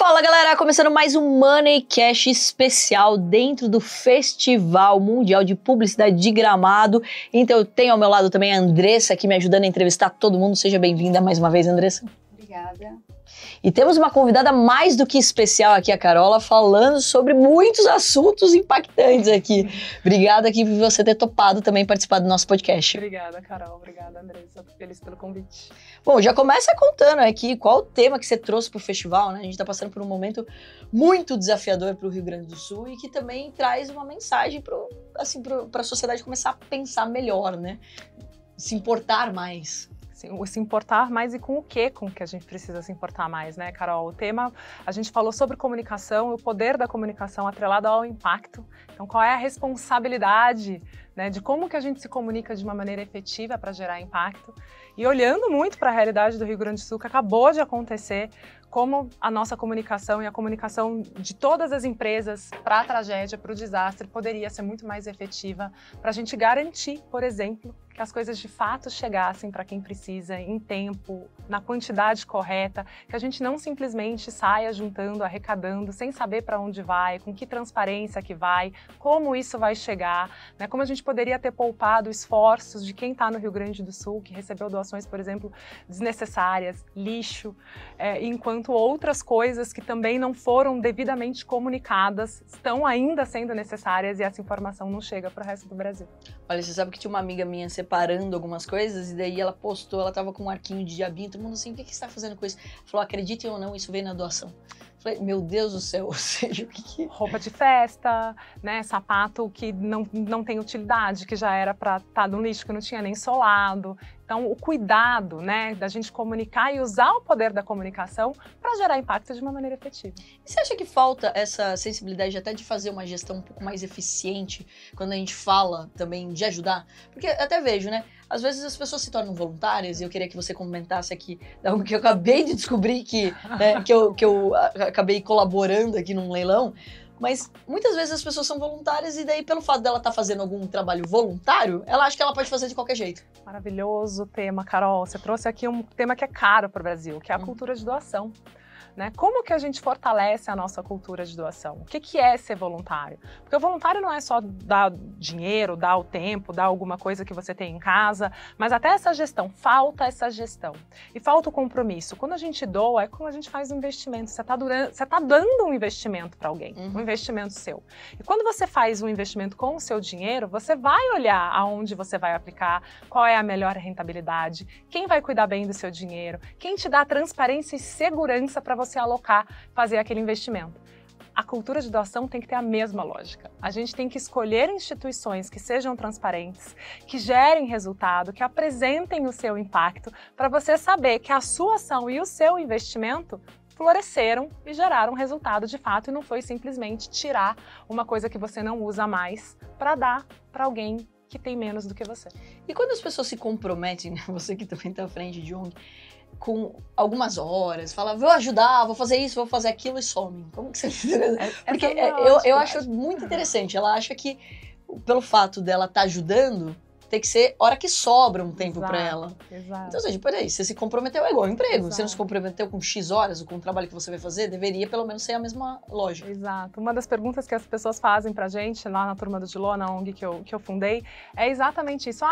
Fala galera, começando mais um Money Cash especial dentro do Festival Mundial de Publicidade de Gramado. Então eu tenho ao meu lado também a Andressa aqui me ajudando a entrevistar todo mundo. Seja bem-vinda mais uma vez, Andressa. Obrigada. E temos uma convidada mais do que especial aqui, a Carola, falando sobre muitos assuntos impactantes aqui. Obrigada aqui por você ter topado também participar do nosso podcast. Obrigada, Carol. Obrigada, Andressa. Tô feliz pelo convite. Bom, já começa contando aqui qual o tema que você trouxe para o festival, né? A gente está passando por um momento muito desafiador para o Rio Grande do Sul e que também traz uma mensagem para a sociedade começar a pensar melhor, né? Se importar mais. Se importar mais e com o que a gente precisa se importar mais, né, Carol? O tema, a gente falou sobre comunicação, o poder da comunicação atrelado ao impacto. Então, qual é a responsabilidade, né, de como que a gente se comunica de uma maneira efetiva para gerar impacto? E olhando muito para a realidade do Rio Grande do Sul, que acabou de acontecer, como a nossa comunicação e a comunicação de todas as empresas para a tragédia, para o desastre, poderia ser muito mais efetiva para a gente garantir, por exemplo, que as coisas de fato chegassem para quem precisa, em tempo, na quantidade correta, que a gente não simplesmente saia juntando, arrecadando, sem saber para onde vai, com que transparência que vai, como isso vai chegar, né? Como a gente poderia ter poupado esforços de quem está no Rio Grande do Sul, que recebeu doações, por exemplo, desnecessárias, lixo, enquanto outras coisas que também não foram devidamente comunicadas estão ainda sendo necessárias e essa informação não chega para o resto do Brasil. Olha, você sabe que tinha uma amiga minha separando algumas coisas e daí ela postou, ela tava com um arquinho de diabinho, todo mundo assim, o que você tá fazendo com isso? Falou, acreditem ou não, isso veio na doação. Falei, meu Deus do céu, ou seja, o que... Roupa de festa, né, sapato que não tem utilidade, que já era para estar no lixo, que não tinha nem solado. Então, o cuidado, né, da gente comunicar e usar o poder da comunicação para gerar impacto de uma maneira efetiva. E você acha que falta essa sensibilidade até de fazer uma gestão um pouco mais eficiente quando a gente fala também de ajudar? Porque até vejo, né, às vezes as pessoas se tornam voluntárias e eu queria que você comentasse aqui algo que eu acabei de descobrir né, que eu acabei colaborando aqui num leilão. Mas muitas vezes as pessoas são voluntárias e daí pelo fato dela estar fazendo algum trabalho voluntário, ela acha que ela pode fazer de qualquer jeito. Maravilhoso tema, Carol. Você trouxe aqui um tema que é caro para o Brasil, que é a cultura de doação. Né? Como que a gente fortalece a nossa cultura de doação? O que é ser voluntário? Porque o voluntário não é só dar dinheiro, dar o tempo, dar alguma coisa que você tem em casa, mas até essa gestão, falta essa gestão. E falta o compromisso. Quando a gente doa, é como a gente faz um investimento. Você tá dando um investimento para alguém, um investimento seu. E quando você faz um investimento com o seu dinheiro, você vai olhar aonde você vai aplicar, qual é a melhor rentabilidade, quem vai cuidar bem do seu dinheiro, quem te dá transparência e segurança para você alocar, fazer aquele investimento. A cultura de doação tem que ter a mesma lógica. A gente tem que escolher instituições que sejam transparentes, que gerem resultado, que apresentem o seu impacto, para você saber que a sua ação e o seu investimento floresceram e geraram resultado de fato e não foi simplesmente tirar uma coisa que você não usa mais para dar para alguém que tem menos do que você. E quando as pessoas se comprometem, né, você que também está à frente de ONG, com algumas horas, fala, vou ajudar, vou fazer isso, vou fazer aquilo e some. Como que você... Porque eu acho muito interessante, ela acha que pelo fato dela estar ajudando, tem que ser hora que sobra um tempo para ela. Exato. Então, assim, peraí, você se comprometeu, é igual um emprego. Exato. Você não se comprometeu com X horas ou com o trabalho que você vai fazer, deveria pelo menos ser a mesma lógica. Exato. Uma das perguntas que as pessoas fazem pra gente, lá na Turma do Giló, na ONG que eu fundei, é exatamente isso.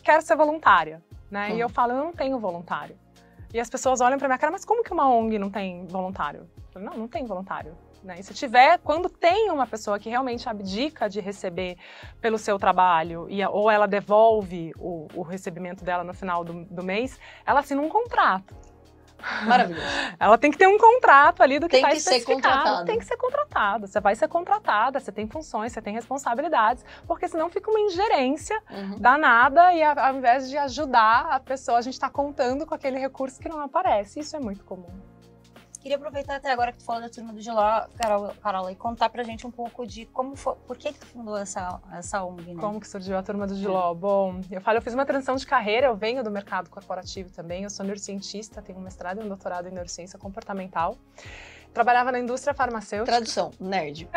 Quero ser voluntária, né? E eu falo, eu não tenho voluntário. E as pessoas olham pra minha cara, mas como que uma ONG não tem voluntário? Eu falo, não tem voluntário. Né? E se tiver, quando tem uma pessoa que realmente abdica de receber pelo seu trabalho, ou ela devolve o recebimento dela no final do mês, ela assina um contrato. Maravilhoso. Ela tem que ter um contrato ali do que está especificado. Tem que ser contratada. Você vai ser contratada, você tem funções, você tem responsabilidades, porque senão fica uma ingerência danada e ao invés de ajudar a pessoa, a gente está contando com aquele recurso que não aparece. Isso é muito comum. Queria aproveitar até agora que tu falou da Turma do Giló, Carola, e contar pra gente um pouco de como foi, por que tu fundou essa ONG, né? Como que surgiu a Turma do Giló? Bom, eu fiz uma transição de carreira, eu venho do mercado corporativo também, eu sou neurocientista, tenho um mestrado e um doutorado em neurociência comportamental. Trabalhava na indústria farmacêutica. Tradução, nerd.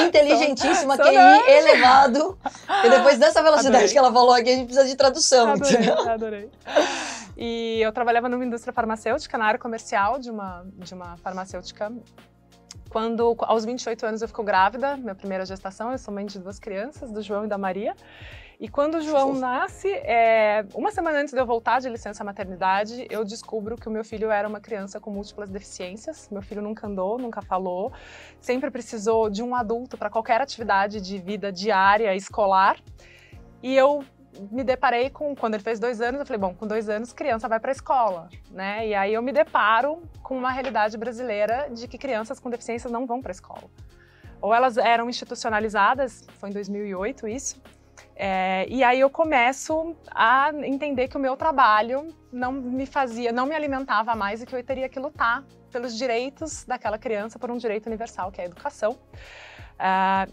Inteligentíssima, QI elevado. E depois dessa velocidade que ela falou aqui, a gente precisa de tradução. Adorei. E eu trabalhava numa indústria farmacêutica, na área comercial de uma farmacêutica. Quando, aos 28 anos, eu fico grávida, minha primeira gestação, eu sou mãe de 2 crianças, do João e da Maria. E quando o João nasce, uma semana antes de eu voltar de licença maternidade, eu descubro que o meu filho era uma criança com múltiplas deficiências. Meu filho nunca andou, nunca falou, sempre precisou de um adulto para qualquer atividade de vida diária, escolar. E eu me deparei com, quando ele fez 2 anos, eu falei, bom, com 2 anos criança vai para a escola, né? E aí eu me deparo com uma realidade brasileira de que crianças com deficiências não vão para a escola. Ou elas eram institucionalizadas, foi em 2008 isso, e aí eu começo a entender que o meu trabalho não me alimentava mais e que eu teria que lutar pelos direitos daquela criança, por um direito universal, que é a educação.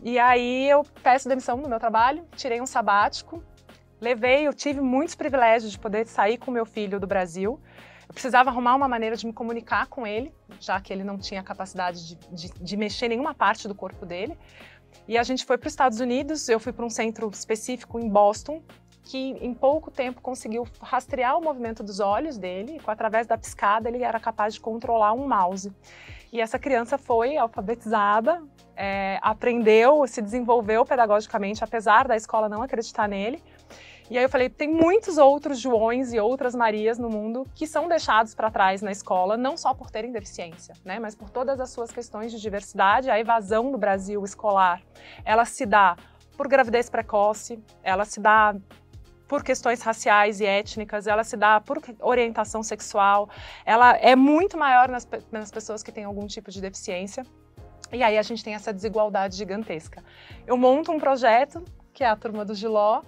E aí eu peço demissão do meu trabalho, tirei um sabático, eu tive muitos privilégios de poder sair com meu filho do Brasil. Eu precisava arrumar uma maneira de me comunicar com ele, já que ele não tinha capacidade de mexer em nenhuma parte do corpo dele. E a gente foi para os Estados Unidos, eu fui para um centro específico em Boston, que em pouco tempo conseguiu rastrear o movimento dos olhos dele, e através da piscada ele era capaz de controlar um mouse. E essa criança foi alfabetizada, aprendeu, se desenvolveu pedagogicamente, apesar da escola não acreditar nele. E aí eu falei, tem muitos outros Joões e outras Marias no mundo que são deixados para trás na escola, não só por terem deficiência, né, mas por todas as suas questões de diversidade. A evasão do Brasil escolar, ela se dá por gravidez precoce, ela se dá por questões raciais e étnicas, ela se dá por orientação sexual, ela é muito maior nas pessoas que têm algum tipo de deficiência. E aí a gente tem essa desigualdade gigantesca. Eu monto um projeto, que é a Turma do Giló,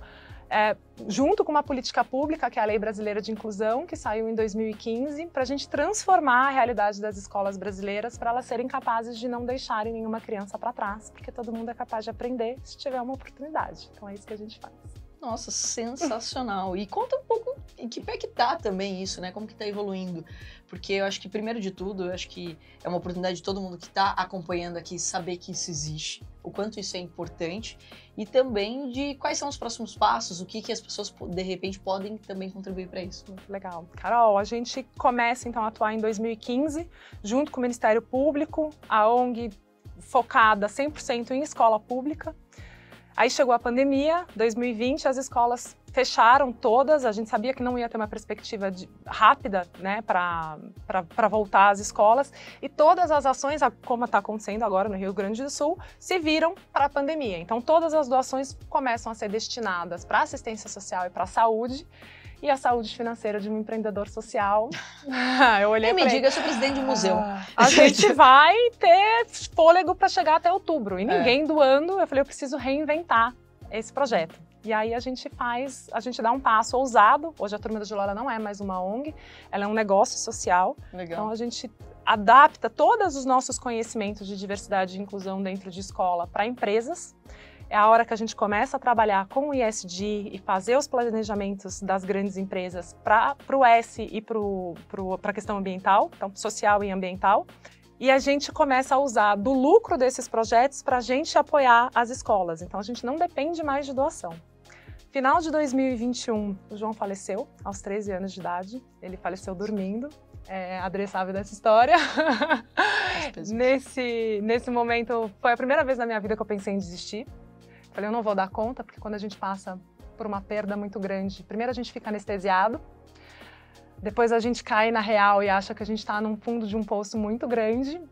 junto com uma política pública, que é a Lei Brasileira de Inclusão, que saiu em 2015, para a gente transformar a realidade das escolas brasileiras para elas serem capazes de não deixarem nenhuma criança para trás, porque todo mundo é capaz de aprender se tiver uma oportunidade. Então é isso que a gente faz. Nossa, sensacional. E conta um pouco em que pé que tá também isso, né? Como que tá evoluindo? Porque eu acho que, primeiro de tudo, eu acho que é uma oportunidade de todo mundo que tá acompanhando aqui saber que isso existe, o quanto isso é importante, e também de quais são os próximos passos, o que as pessoas, de repente, podem também contribuir para isso. Muito legal. Carol, a gente começa, então, a atuar em 2015, junto com o Ministério Público, a ONG focada 100% em escola pública. Aí chegou a pandemia, 2020, as escolas fecharam todas, a gente sabia que não ia ter uma perspectiva rápida, né, para voltar às escolas, e todas as ações, como está acontecendo agora no Rio Grande do Sul, se viram para a pandemia. Então todas as doações começam a ser destinadas para assistência social e para a saúde, e a saúde financeira de um empreendedor social. Eu olhei e me diga, eu sou presidente de um museu. A gente vai ter fôlego para chegar até outubro. E ninguém doando, eu falei, eu preciso reinventar esse projeto. E aí a gente dá um passo ousado. Hoje a Turma do Giló não é mais uma ONG, ela é um negócio social. Legal. Então a gente adapta todos os nossos conhecimentos de diversidade e inclusão dentro de escola para empresas. É a hora que a gente começa a trabalhar com o ESG e fazer os planejamentos das grandes empresas para o S e para a questão ambiental, então social e ambiental. E a gente começa a usar do lucro desses projetos para a gente apoiar as escolas. Então a gente não depende mais de doação. Final de 2021, o João faleceu aos 13 anos de idade. Ele faleceu dormindo. A Adri sabe dessa história. Nesse momento, foi a primeira vez na minha vida que eu pensei em desistir. Falei, eu não vou dar conta, porque quando a gente passa por uma perda muito grande, primeiro a gente fica anestesiado, depois a gente cai na real e acha que a gente está num fundo de um poço muito grande,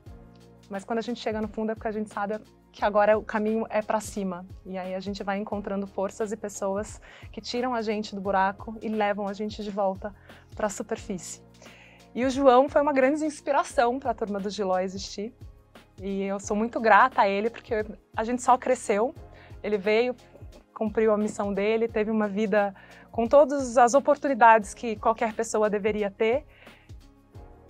mas quando a gente chega no fundo é porque a gente sabe que agora o caminho é para cima. E aí a gente vai encontrando forças e pessoas que tiram a gente do buraco e levam a gente de volta para a superfície. E o João foi uma grande inspiração para a Turma do Giló existir. E eu sou muito grata a ele, porque a gente só cresceu. Ele veio, cumpriu a missão dele, teve uma vida com todas as oportunidades que qualquer pessoa deveria ter.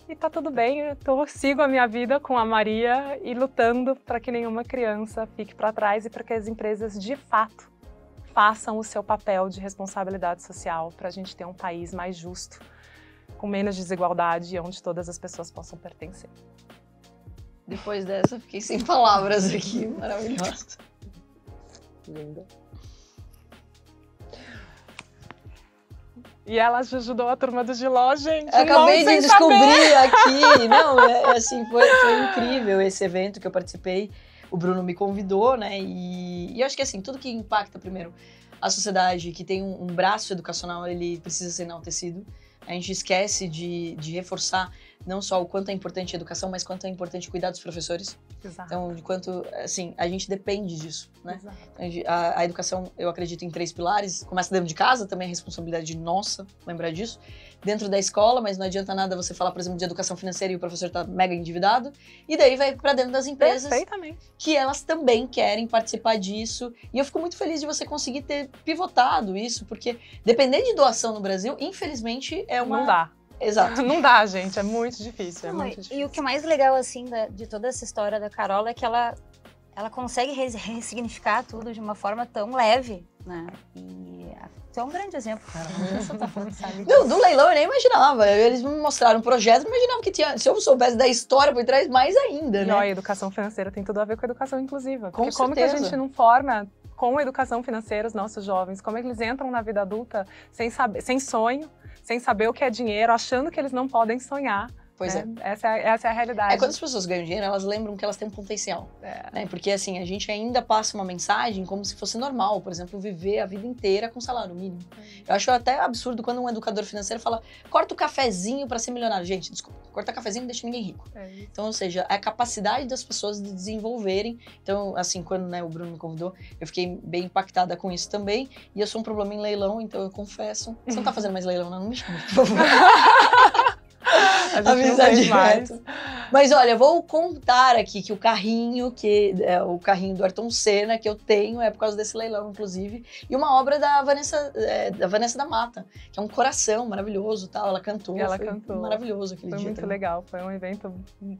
E tá tudo bem, eu sigo a minha vida com a Maria e lutando para que nenhuma criança fique para trás e para que as empresas, de fato, façam o seu papel de responsabilidade social para a gente ter um país mais justo, com menos desigualdade e onde todas as pessoas possam pertencer. Depois dessa, fiquei sem palavras aqui, maravilhosa. Linda. E ela ajudou a turma do Giló, gente. Eu acabei de descobrir aqui. Não, assim, foi incrível esse evento que eu participei. O Bruno me convidou, né? E eu acho que assim, tudo que impacta primeiro a sociedade, que tem um braço educacional, ele precisa ser enaltecido. A gente esquece de reforçar não só o quanto é importante a educação, mas quanto é importante cuidar dos professores. Exato. Então, de quanto, assim, a gente depende disso, né? Exato. A educação, eu acredito em 3 pilares. Começa dentro de casa, também é responsabilidade nossa lembrar disso. Dentro da escola, mas não adianta nada você falar, por exemplo, de educação financeira e o professor tá mega endividado. E daí vai para dentro das empresas, perfeitamente, que elas também querem participar disso. E eu fico muito feliz de você conseguir ter pivotado isso, porque depender de doação no Brasil, infelizmente, é uma... Não dá. Exato. Não dá, gente. É muito difícil. É muito difícil. E o que é mais legal, assim, de toda essa história da Carol é que ela consegue ressignificar tudo de uma forma tão leve, né? E tu é um grande exemplo, cara. Não sei se eu tô falando, sabe? Do leilão eu nem imaginava. Eles me mostraram um projeto, eu imaginava que tinha. Se eu soubesse da história por trás, mais ainda, E né? ó, a educação financeira tem tudo a ver com a educação inclusiva. Porque Com como que a certeza. gente não forma com a educação financeira os nossos jovens? Como é que eles entram na vida adulta sem saber, sem sonho, sem saber o que é dinheiro, achando que eles não podem sonhar? Pois é. Essa é a realidade. Quando as pessoas ganham dinheiro, elas lembram que elas têm um potencial. Né? Porque, assim, a gente ainda passa uma mensagem como se fosse normal. Por exemplo, viver a vida inteira com salário mínimo. Eu acho até absurdo quando um educador financeiro fala corta o cafezinho para ser milionário. Gente, desculpa. Cortar cafezinho não deixa ninguém rico. Então, ou seja, a capacidade das pessoas de desenvolverem. Então, assim, quando o Bruno me convidou, eu fiquei bem impactada com isso também. E eu sou um problema em leilão, então eu confesso. Você não tá fazendo mais leilão, não me chama, por favor. Amizade direto. Mas olha, vou contar aqui que o carrinho, o carrinho do Ayrton Senna que eu tenho é por causa desse leilão, inclusive, e uma obra da Vanessa da Mata, que é um coração maravilhoso, tal. Ela cantou, foi maravilhoso aquele dia. Foi muito também. Legal, foi um evento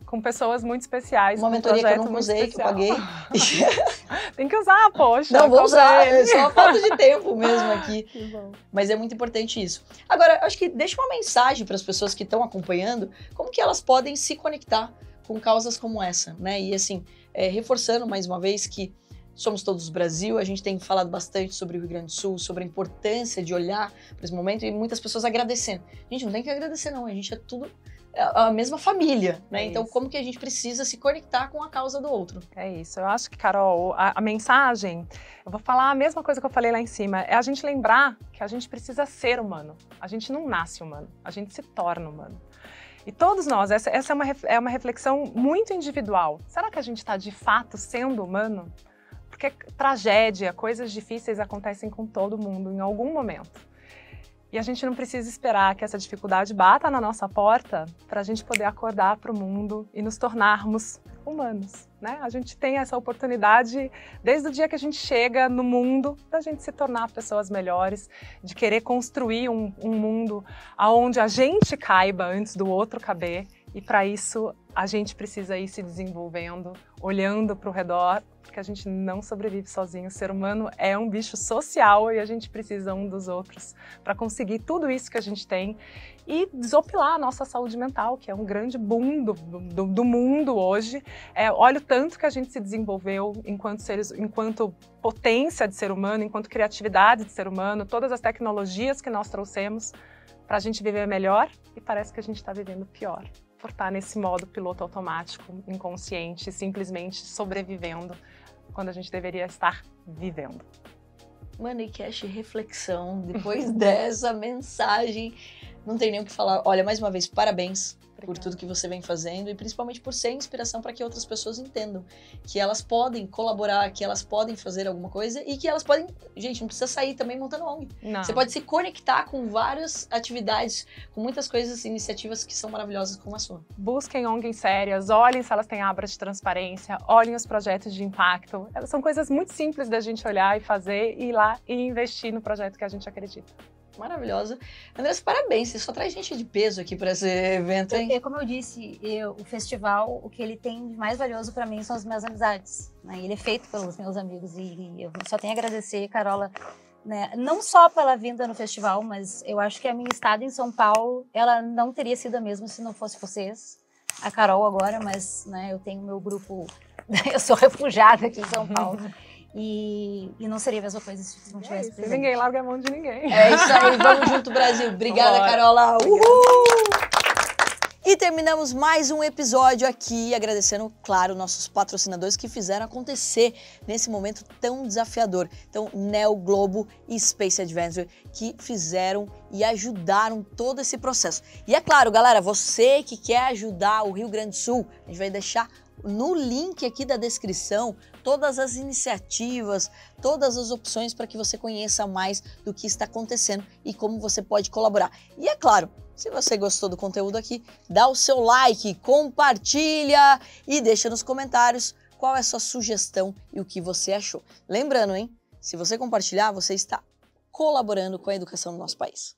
com pessoas muito especiais. Uma mentoria que eu não usei, que eu paguei. Tem que usar, poxa. Não, vou usar, é só falta de tempo mesmo aqui. Que bom. Mas é muito importante isso. Agora, acho que deixa uma mensagem para as pessoas que estão acompanhando, como que elas podem se conectar com causas como essa, né? E assim, reforçando mais uma vez que somos todos Brasil, a gente tem falado bastante sobre o Rio Grande do Sul, sobre a importância de olhar para esse momento e muitas pessoas agradecendo. A gente não tem que agradecer não, a gente é tudo a mesma família, né? Então, como que a gente precisa se conectar com a causa do outro? É isso. Eu acho que, Carol, a mensagem, eu vou falar a mesma coisa que eu falei lá em cima, é a gente lembrar que a gente precisa ser humano. A gente não nasce humano, a gente se torna humano. E todos nós, essa é uma reflexão muito individual. Será que a gente está de fato sendo humano? Porque tragédia, coisas difíceis acontecem com todo mundo em algum momento. E a gente não precisa esperar que essa dificuldade bata na nossa porta para a gente poder acordar para o mundo e nos tornarmos humanos, né? A gente tem essa oportunidade desde o dia que a gente chega no mundo da gente se tornar pessoas melhores, de querer construir um mundo onde a gente caiba antes do outro caber. E para isso a gente precisa ir se desenvolvendo, olhando para o redor, porque a gente não sobrevive sozinho. O ser humano é um bicho social e a gente precisa um dos outros para conseguir tudo isso que a gente tem e desopilar a nossa saúde mental, que é um grande boom do mundo hoje. Olha o tanto que a gente se desenvolveu enquanto potência de ser humano, enquanto criatividade de ser humano, todas as tecnologias que nós trouxemos para a gente viver melhor, e parece que a gente está vivendo pior, por estar nesse modo piloto automático, inconsciente, simplesmente sobrevivendo, quando a gente deveria estar vivendo. Money Cash reflexão, depois dessa mensagem, não tem nem o que falar. Olha, mais uma vez, parabéns. Obrigada. Por tudo que você vem fazendo e principalmente por ser inspiração para que outras pessoas entendam que elas podem colaborar, que elas podem fazer alguma coisa e que elas podem... Gente, não precisa sair também montando ONG. Não. Você pode se conectar com várias atividades, com muitas coisas, iniciativas que são maravilhosas como a sua. Busquem ONGs sérias, olhem se elas têm abras de transparência, olhem os projetos de impacto. Elas são coisas muito simples da gente olhar e fazer, ir lá e investir no projeto que a gente acredita. Maravilhosa. Andressa, parabéns, você só traz gente de peso aqui para esse evento, hein? Como eu disse, o festival, o que ele tem de mais valioso para mim são as minhas amizades, né? Ele é feito pelos meus amigos e eu só tenho a agradecer, Carola, né? Não só pela vinda no festival, mas eu acho que a minha estada em São Paulo, ela não teria sido a mesma se não fosse vocês. A Carol agora, mas né, eu tenho meu grupo, eu sou refugiada aqui em São Paulo. E não seria a mesma coisa se não tivesse presente. Ninguém larga a mão de ninguém. É isso aí, vamos junto, Brasil. Obrigada, Bora. Carola. Uhul! E terminamos mais um episódio aqui, agradecendo, claro, nossos patrocinadores que fizeram acontecer nesse momento tão desafiador. Então, Neo Globo e Space Adventure, que fizeram e ajudaram todo esse processo. E é claro, galera, você que quer ajudar o Rio Grande do Sul, a gente vai deixar no link aqui da descrição todas as iniciativas, todas as opções para que você conheça mais do que está acontecendo e como você pode colaborar. E é claro, se você gostou do conteúdo aqui, dá o seu like, compartilha e deixa nos comentários qual é a sua sugestão e o que você achou. Lembrando, hein? Se você compartilhar, você está colaborando com a educação do nosso país.